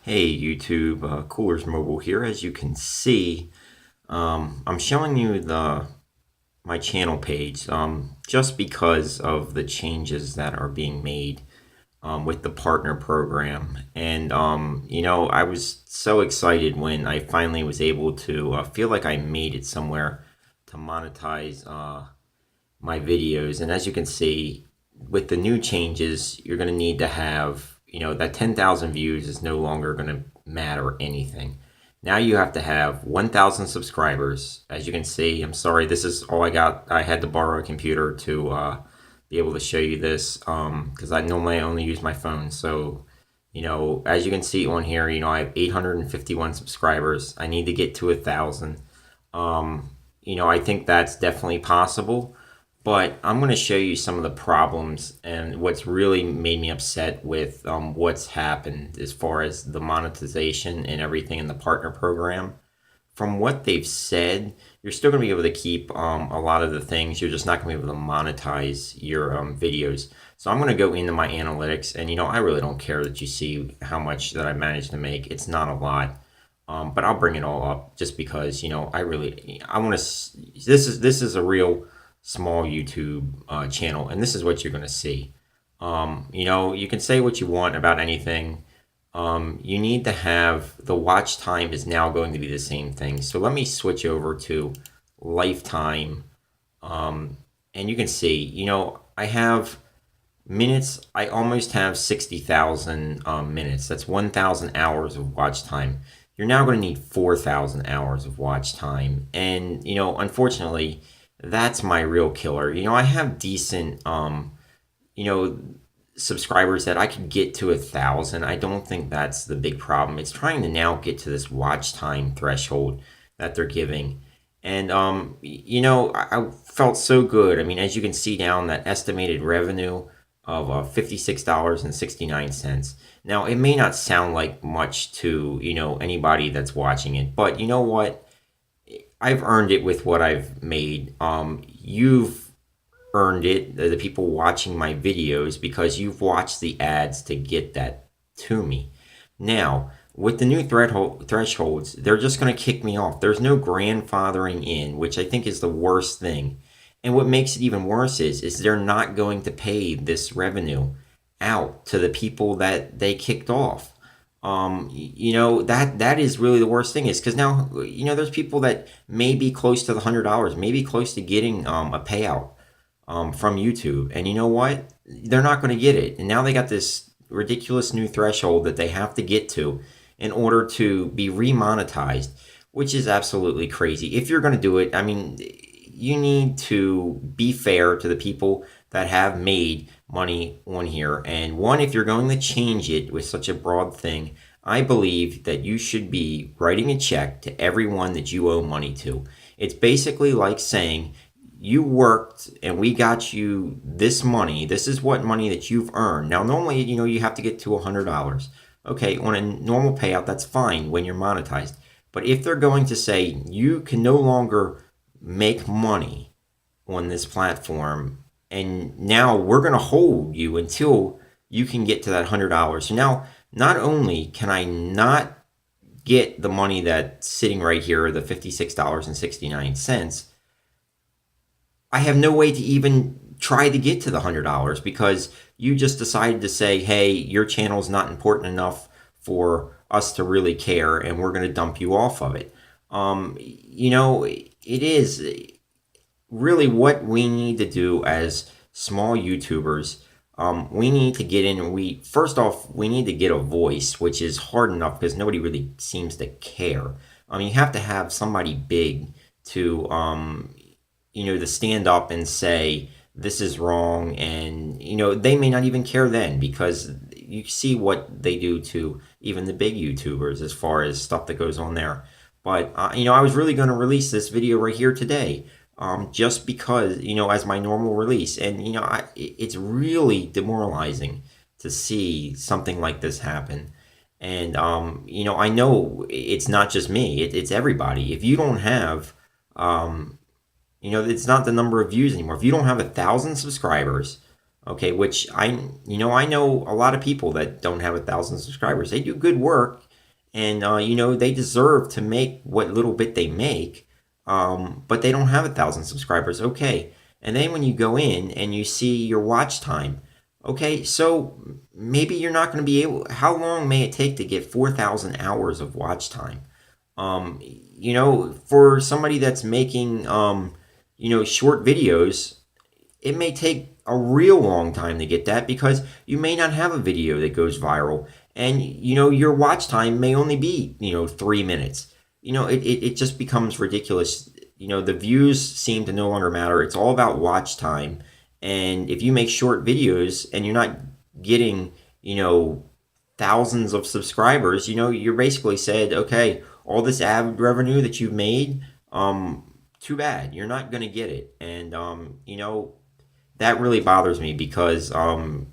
Hey YouTube, Coolers Mobile here. As you can see, I'm showing you the my channel page just because of the changes that are being made with the partner program. And I was so excited when I finally was able to feel like I made it somewhere to monetize my videos. And as you can see, with the new changes, you're going to need to have, that 10,000 views is no longer going to matter anything. Now you have to have 1,000 subscribers. As you can see, I'm sorry, this is all I got. I had to borrow a computer to be able to show you this because I normally only use my phone. So, as you can see on here, I have 851 subscribers. I need to get to 1,000. I think that's definitely possible. But I'm going to show you some of the problems and what's really made me upset with what's happened as far as the monetization and everything in the partner program. From what they've said, you're still going to be able to keep a lot of the things. You're just not going to be able to monetize your videos. So I'm going to go into my analytics, and I really don't care that you see how much that I managed to make. It's not a lot. But I'll bring it all up just because I want to. This is a real small YouTube channel, and this is what you're going to see. You can say what you want about anything. You need to have the watch time is now going to be the same thing. So let me switch over to lifetime, and you can see, I have minutes. I almost have 60,000 minutes. That's 1,000 hours of watch time. You're now going to need 4,000 hours of watch time, and unfortunately that's my real killer. I have decent, you know, subscribers that I could get to 1,000. I don't think that's the big problem. It's trying to now get to this watch time threshold that they're giving. And, I felt so good. I mean, as you can see down, that estimated revenue of $56.69. Now, it may not sound like much to, anybody that's watching it, but you know what? I've earned it with what I've made. You've earned it, the people watching my videos, because you've watched the ads to get that to me. Now, with the new thresholds, they're just going to kick me off. There's no grandfathering in, which I think is the worst thing. And what makes it even worse is they're not going to pay this revenue out to the people that they kicked off. That is really the worst thing, is because now there's people that may be close to the $100, maybe close to getting a payout from YouTube, and you know what? They're not going to get it, and now they got this ridiculous new threshold that they have to get to in order to be remonetized, which is absolutely crazy. If you're going to do it, I mean, you need to be fair to the people that have made money on here. And one, if you're going to change it with such a broad thing, I believe that you should be writing a check to everyone that you owe money to. It's basically like saying, you worked and we got you this money. This is what money that you've earned. Now, normally, you have to get to $100. Okay, on a normal payout, that's fine when you're monetized. But if they're going to say you can no longer make money on this platform, and now we're going to hold you until you can get to that $100. So now, not only can I not get the money that's sitting right here, the $56.69, I have no way to even try to get to the $100 because you just decided to say, hey, your channel is not important enough for us to really care, and we're going to dump you off of it. It is really what we need to do as small YouTubers. We need to get in, and first off, we need to get a voice, which is hard enough because nobody really seems to care. You have to have somebody big to, to stand up and say, this is wrong. And, they may not even care then, because you see what they do to even the big YouTubers as far as stuff that goes on there. But, I was really going to release this video right here today, just because, as my normal release. And, it's really demoralizing to see something like this happen. And, I know it's not just me, it's everybody. If you don't have, it's not the number of views anymore. If you don't have 1,000 subscribers, okay, which I know a lot of people that don't have 1,000 subscribers. They do good work. And, they deserve to make what little bit they make, but they don't have 1,000 subscribers. Okay. And then when you go in and you see your watch time, okay, so maybe you're not going to be able, how long may it take to get 4,000 hours of watch time? For somebody that's making, short videos, it may take a real long time to get that because you may not have a video that goes viral, and your watch time may only be 3 minutes. It just becomes ridiculous. The views seem to no longer matter. It's all about watch time. And if you make short videos and you're not getting thousands of subscribers, you're basically said, okay, all this ad revenue that you've made, too bad, you're not going to get it. And that really bothers me because that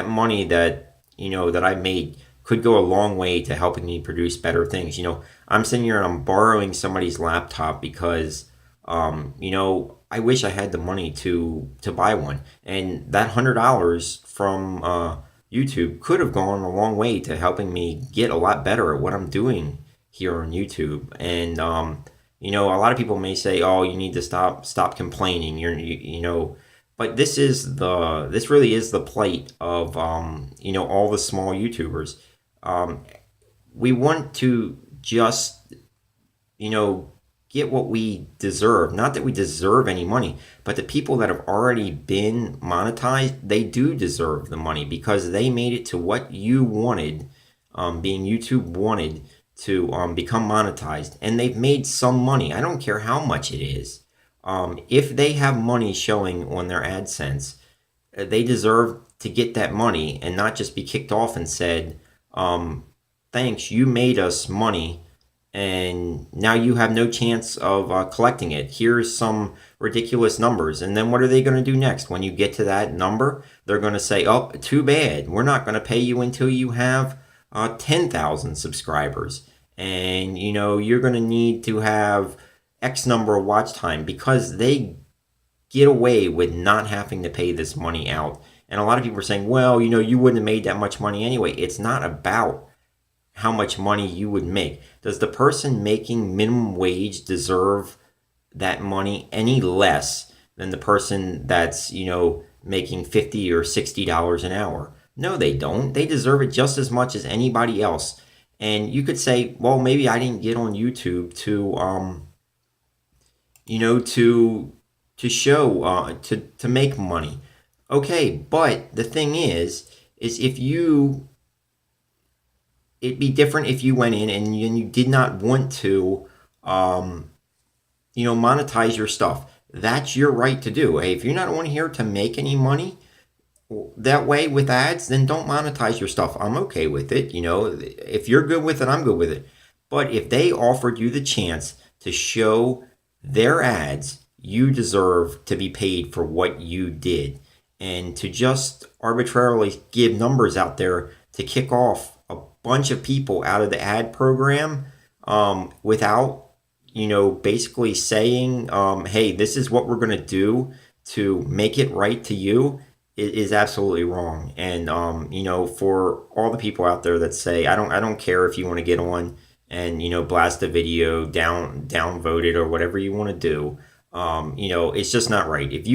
money that I made could go a long way to helping me produce better things. I'm sitting here and I'm borrowing somebody's laptop because I wish I had the money to buy one, and that $100 from YouTube could have gone a long way to helping me get a lot better at what I'm doing here on YouTube. And a lot of people may say, "Oh, you need to stop complaining." But this really is the plight of all the small YouTubers. We want to just get what we deserve. Not that we deserve any money, but the people that have already been monetized, they do deserve the money because they made it to what you wanted, being YouTube wanted to become monetized, and they've made some money. I don't care how much it is. If they have money showing on their AdSense, they deserve to get that money and not just be kicked off and said, thanks, you made us money, and now you have no chance of collecting it. Here's some ridiculous numbers. And then what are they going to do next? When you get to that number, they're going to say, oh, too bad. We're not going to pay you until you have 10,000 subscribers. And, you're going to need to have X number of watch time because they get away with not having to pay this money out. And a lot of people are saying, well, you wouldn't have made that much money anyway. It's not about how much money you would make. Does the person making minimum wage deserve that money any less than the person that's, making $50 or $60 an hour? No, they don't. They deserve it just as much as anybody else. And you could say, well, maybe I didn't get on YouTube to show to make money. Okay, but the thing is if it'd be different if you went in and you did not want to monetize your stuff. That's your right to do. Hey, if you're not on here to make any money that way with ads, then don't monetize your stuff. I'm okay with it. If you're good with it, I'm good with it. But if they offered you the chance to show their ads, you deserve to be paid for what you did. And to just arbitrarily give numbers out there to kick off a bunch of people out of the ad program without basically saying, hey, this is what we're going to do to make it right to you, is absolutely wrong. And for all the people out there that say, I don't care if you want to get on and blast a video, downvote it, or whatever you want to do, it's just not right. If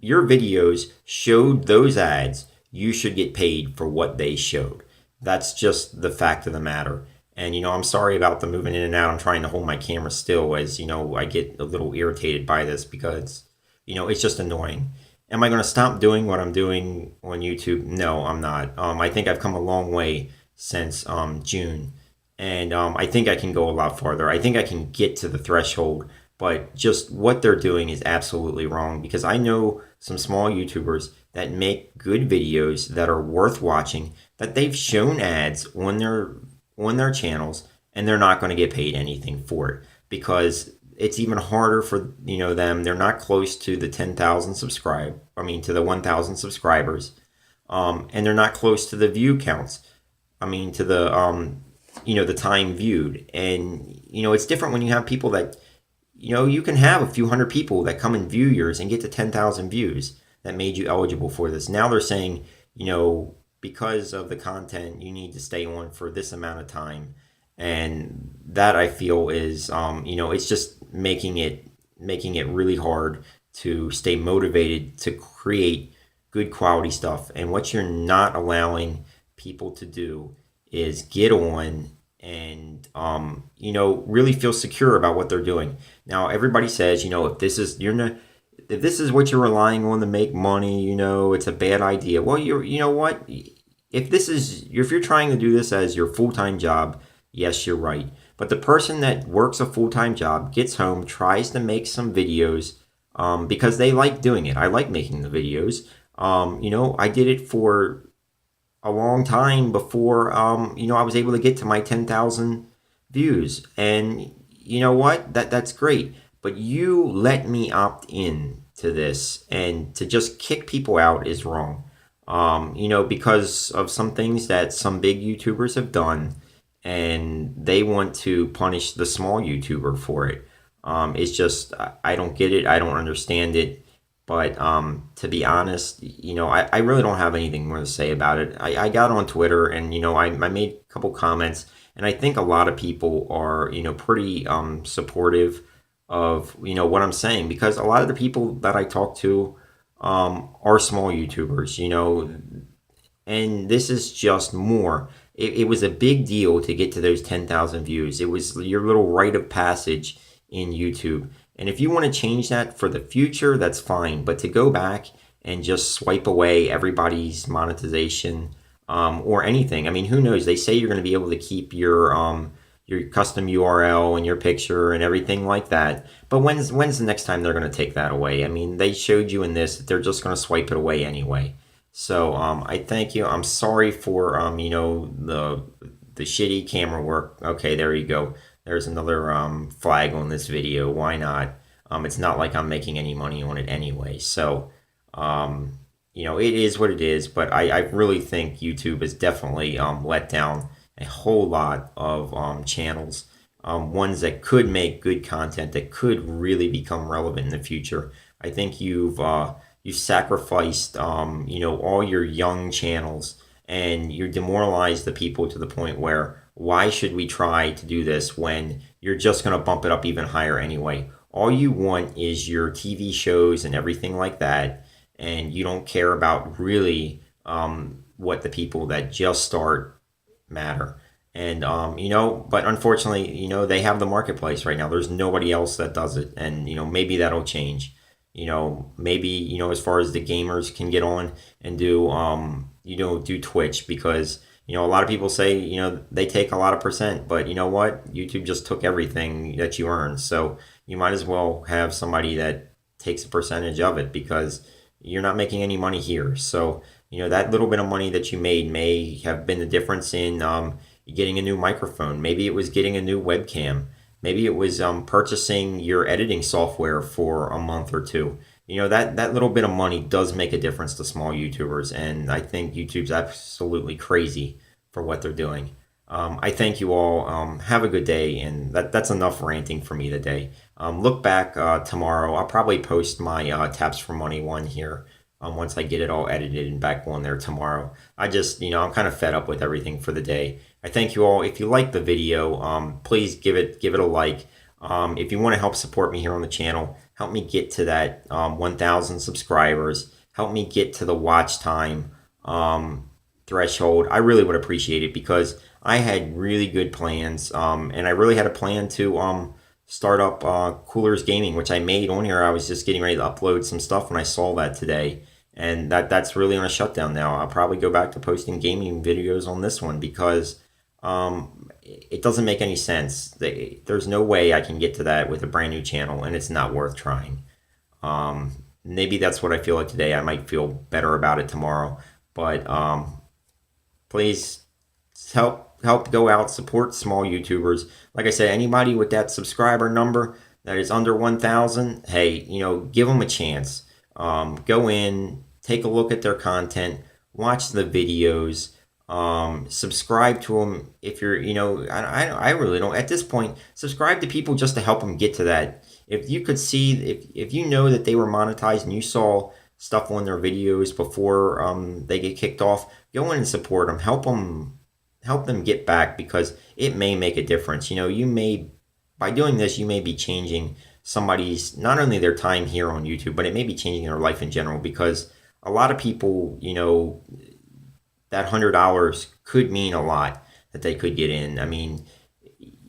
your videos showed those ads, you should get paid for what they showed. That's just the fact of the matter. And, I'm sorry about the moving in and out. I'm trying to hold my camera still as, I get a little irritated by this because, it's just annoying. Am I going to stop doing what I'm doing on YouTube? No, I'm not. I think I've come a long way since June. And I think I can go a lot farther. I think I can get to the threshold. But just what they're doing is absolutely wrong because I know some small YouTubers that make good videos that are worth watching, that they've shown ads on their channels, and they're not going to get paid anything for it because it's even harder for them. They're not close to the 10,000 to the 1,000 subscribers, and they're not close to the view counts. To the the time viewed, and it's different when you have people that you can have a few hundred people that come and view yours and get to 10,000 views that made you eligible for this. Now they're saying because of the content, you need to stay on for this amount of time. And that I feel is, it's just making it really hard to stay motivated to create good quality stuff. And what you're not allowing people to do is get on and really feel secure about what they're doing. Now everybody says, if this is what you're relying on to make money, it's a bad idea. Well, you know what? If you're trying to do this as your full-time job, yes, you're right. But the person that works a full-time job gets home, tries to make some videos, because they like doing it. I like making the videos. I did it for a long time before I was able to get to my 10,000 views. And you know what? That's great. But you let me opt in to this, and to just kick people out is wrong. Because of some things that some big YouTubers have done, and they want to punish the small YouTuber for it. It's just, I don't get it. I don't understand it. But to be honest, I really don't have anything more to say about it. I got on Twitter, and, I made a couple comments, and I think a lot of people are, pretty supportive of, what I'm saying, because a lot of the people that I talk to are small YouTubers, and this is just more. It was a big deal to get to those 10,000 views. It was your little rite of passage in YouTube. And if you want to change that for the future, that's fine. But to go back and just swipe away everybody's monetization, or anything, I mean, who knows? They say you're going to be able to keep your custom URL and your picture and everything like that. But when's the next time they're going to take that away? I mean, they showed you in this that they're just going to swipe it away anyway. So I thank you. I'm sorry for the shitty camera work. Okay, there you go. There's another flag on this video. Why not? It's not like I'm making any money on it anyway. So it is what it is. But I really think YouTube has definitely let down a whole lot of channels, ones that could make good content, that could really become relevant in the future. I think you've sacrificed all your young channels, and you demoralize the people to the point where, why should we try to do this when you're just going to bump it up even higher anyway? All you want is your TV shows and everything like that, and you don't care about really what the people that just start matter. And but unfortunately, they have the marketplace right now. There's nobody else that does it, and maybe that'll change. Maybe as far as the gamers can get on and do Twitch, because a lot of people say they take a lot of percent, but you know what? YouTube just took everything that you earn, so you might as well have somebody that takes a percentage of it, because you're not making any money here. So that little bit of money that you made may have been the difference in getting a new microphone. Maybe it was getting a new webcam. Maybe it was purchasing your editing software for a month or two. That little bit of money does make a difference to small YouTubers, and I think YouTube's absolutely crazy for what they're doing. I thank you all. Have a good day, and that's enough ranting for me today. Look back tomorrow. I'll probably post my Taps for Money one here once I get it all edited and back on there tomorrow. I'm kind of fed up with everything for the day. I thank you all. If you like the video, please give it a like. If you want to help support me here on the channel, help me get to that 1,000 subscribers. Help me get to the watch time threshold. I really would appreciate it, because I had really good plans, and I really had a plan to start up Coolers Gaming, which I made on here. I was just getting ready to upload some stuff when I saw that today, and that's really on a shutdown now. I'll probably go back to posting gaming videos on this one, because it doesn't make any sense. There's no way I can get to that with a brand new channel, and it's not worth trying. Maybe that's what I feel like today. I might feel better about it tomorrow, but please help go out, support small YouTubers. Like I said, anybody with that subscriber number that is under 1,000, hey, give them a chance. Go in, take a look at their content, watch the videos, subscribe to them. If you're, I really don't, at this point, subscribe to people just to help them get to that. If you could see, if you know that they were monetized, and you saw stuff on their videos before they get kicked off, go in and support them. Help them get back, because it may make a difference. You may, by doing this, you may be changing somebody's, not only their time here on YouTube, but it may be changing their life in general, because a lot of people, that $100 could mean a lot that they could get in. I mean,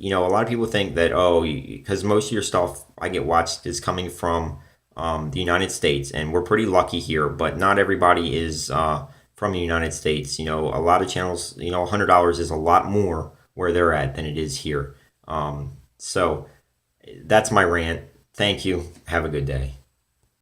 a lot of people think that, oh, because most of your stuff I get watched is coming from the United States, and we're pretty lucky here, but not everybody is from the United States. A lot of channels, $100 is a lot more where they're at than it is here. So that's my rant. Thank you. Have a good day.